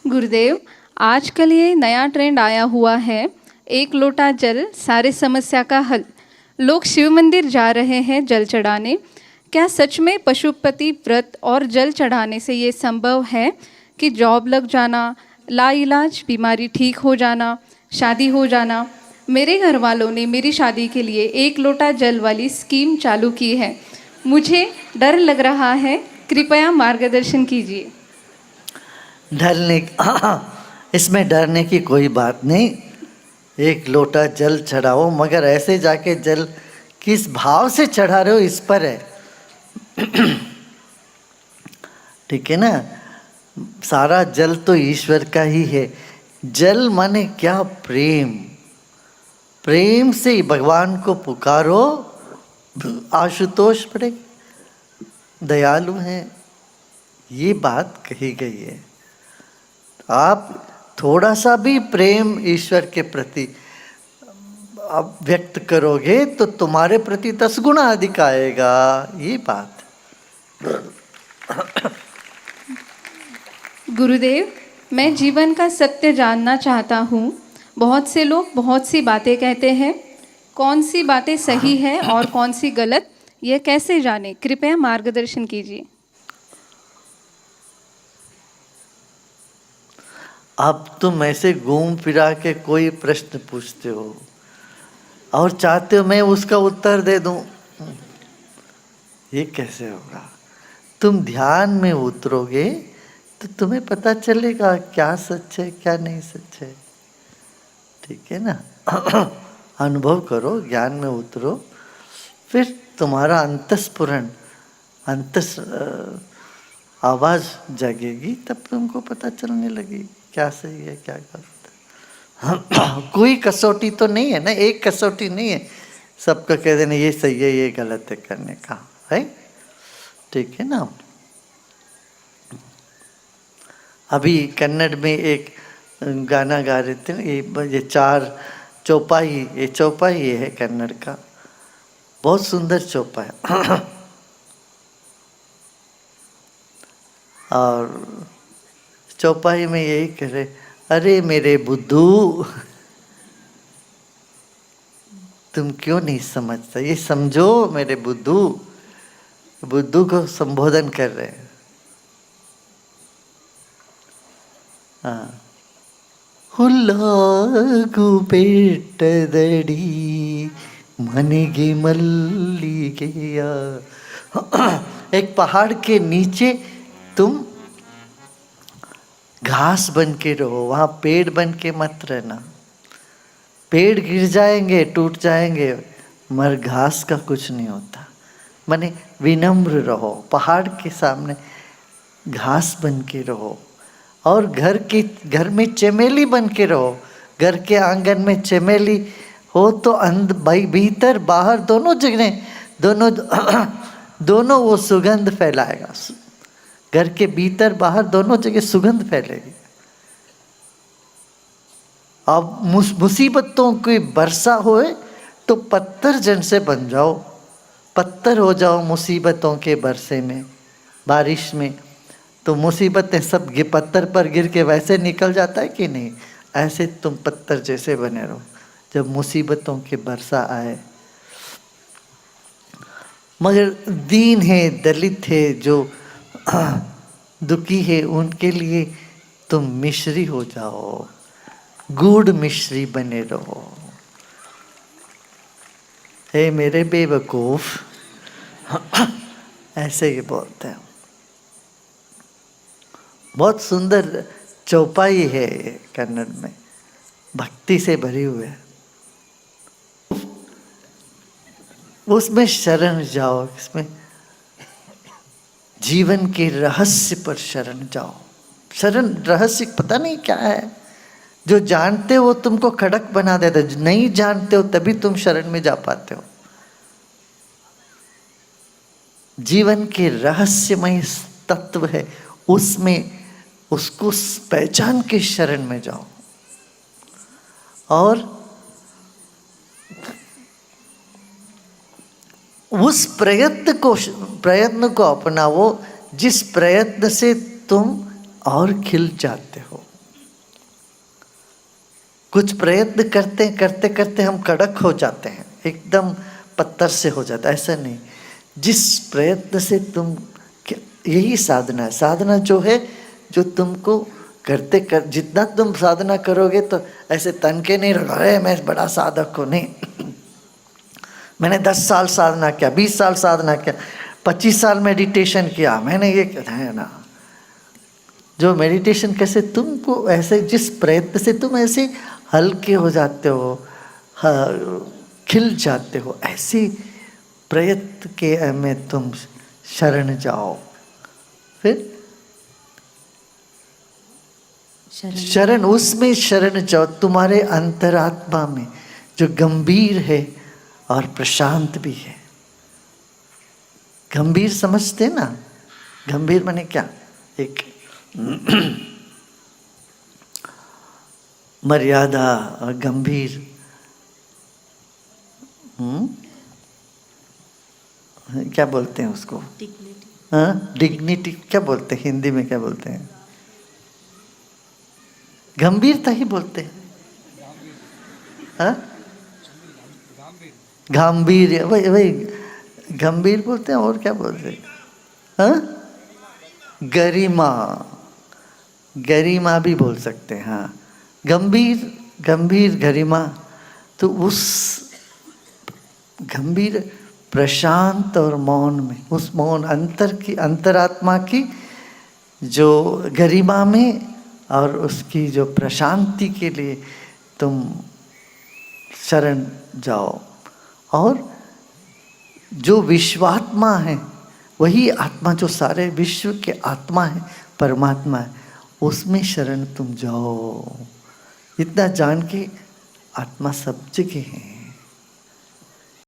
गुरुदेव, आजकल ये नया ट्रेंड आया हुआ है, एक लोटा जल सारे समस्या का हल। लोग शिव मंदिर जा रहे हैं जल चढ़ाने। क्या सच में पशुपति व्रत और जल चढ़ाने से ये संभव है कि जॉब लग जाना, लाइलाज बीमारी ठीक हो जाना, शादी हो जाना? मेरे घर वालों ने मेरी शादी के लिए एक लोटा जल वाली स्कीम चालू की है। मुझे डर लग रहा है, कृपया मार्गदर्शन कीजिए। डरने इसमें डरने की कोई बात नहीं। एक लोटा जल चढ़ाओ, मगर ऐसे जाके जल किस भाव से चढ़ा रहे हो इस पर है। ठीक है ना। सारा जल तो ईश्वर का ही है। जल माने क्या? प्रेम। प्रेम से ही भगवान को पुकारो। आशुतोष बड़े दयालु हैं, ये बात कही गई है। आप थोड़ा सा भी प्रेम ईश्वर के प्रति आप व्यक्त करोगे तो तुम्हारे प्रति 10 गुना अधिक आएगा, ये बात। गुरुदेव, मैं जीवन का सत्य जानना चाहता हूँ। बहुत से लोग बहुत सी बातें कहते हैं, कौन सी बातें सही है और कौन सी गलत, यह कैसे जाने? कृपया मार्गदर्शन कीजिए। अब तुम ऐसे घूम फिरा के कोई प्रश्न पूछते हो और चाहते हो मैं उसका उत्तर दे दूं, ये कैसे होगा? तुम ध्यान में उतरोगे तो तुम्हें पता चलेगा क्या सच है क्या नहीं सच है। ठीक है ना। अनुभव करो, ज्ञान में उतरो, फिर तुम्हारा अंतस्फुरण आवाज जागेगी, तब तुमको पता चलने लगेगी क्या सही है क्या गलत है। कोई कसौटी तो नहीं है ना, एक कसौटी नहीं है सबका कह देना ये सही है ये गलत है करने का है। ठीक है ना। अभी कन्नड़ में एक गाना गा रहे थे, ये चार चौपाई, ये चौपाई ये है कन्नड़ का, बहुत सुंदर चौपाई। और चौपाई में यही कह रहे, अरे मेरे बुद्धू तुम क्यों नहीं समझता, ये समझो मेरे बुद्धू। बुद्धू को संबोधन कर रहे हैं। हाँ, ಹುಲ್ಲಾಗು ಬೆಟ್ಟದಡಿ ಮನೆಗೆ ಮಲ್ಲಿಗೆಯ। एक पहाड़ के नीचे तुम घास बन के रहो, वहाँ पेड़ बन के मत रहना। पेड़ गिर जाएंगे टूट जाएंगे, मगर घास का कुछ नहीं होता। माने विनम्र रहो, पहाड़ के सामने घास बन के रहो। और घर में चमेली बन के रहो। घर के आंगन में चमेली हो तो भाई भीतर बाहर दोनों जगह दोनों वो सुगंध फैलाएगा। घर के भीतर बाहर दोनों जगह सुगंध फैलेगी। अब मुसीबतों की वर्षा होए तो पत्थर जन से बन जाओ, पत्थर हो जाओ मुसीबतों के बरसे में, बारिश में। तो मुसीबतें सब पत्थर पर गिर के वैसे निकल जाता है कि नहीं, ऐसे तुम पत्थर जैसे बने रहो जब मुसीबतों की वर्षा आए। मगर दीन है, दलित है, जो दुखी है, उनके लिए तुम मिश्री हो जाओ, गुड़ मिश्री बने रहो। हे मेरे बेवकूफ, ऐसे ही बोलते हैं। बहुत सुंदर चौपाई है कन्नड़ में, भक्ति से भरी हुई है। उसमें शरण जाओ, इसमें जीवन के रहस्य पर शरण जाओ। शरण रहस्य पता नहीं क्या है, जो जानते हो तुमको खड़क बना देता, जो नहीं जानते हो तभी तुम शरण में जा पाते हो। जीवन के रहस्यमय तत्व है, उसमें उसको पहचान के शरण में जाओ और उस प्रयत्न को अपनाओ जिस प्रयत्न से तुम और खिल जाते हो। कुछ प्रयत्न करते करते करते हम कड़क हो जाते हैं, एकदम पत्थर से हो जाता है, ऐसा नहीं। जिस प्रयत्न से तुम, यही साधना है। साधना जो है, जो तुमको करते कर, जितना तुम साधना करोगे तो ऐसे तन के नहीं रखो, अरे मैं बड़ा साधक हूँ, नहीं। मैंने 10 साल साधना किया, 20 साल साधना किया, 25 साल मेडिटेशन किया, मैंने ये है ना। जो मेडिटेशन कैसे तुमको ऐसे, जिस प्रयत्न से तुम ऐसे हल्के हो जाते हो, खिल जाते हो, ऐसे प्रयत्न के में तुम शरण जाओ। फिर शरण, उसमें शरण जाओ, तुम्हारे अंतरात्मा में जो गंभीर है और प्रशांत भी है। गंभीर समझते ना, गंभीर माने क्या, एक मर्यादा और गंभीर, क्या बोलते हैं उसको, हाँ, डिग्निटी क्या बोलते हैं हिंदी में, क्या बोलते हैं, गंभीरता ही बोलते हैं, हाँ, गंभीर, वही वही गंभीर बोलते हैं, और क्या बोलते हैं, हाँ, गरिमा, गरिमा भी बोल सकते हैं, हाँ, गंभीर, गंभीर गरिमा। तो उस गंभीर प्रशांत और मौन में, उस मौन अंतर की, अंतरात्मा की जो गरिमा में और उसकी जो प्रशांति के लिए तुम शरण जाओ। और जो विश्वात्मा है, वही आत्मा जो सारे विश्व के आत्मा है, परमात्मा है, उसमें शरण तुम जाओ। इतना जान के आत्मा सब जगह है।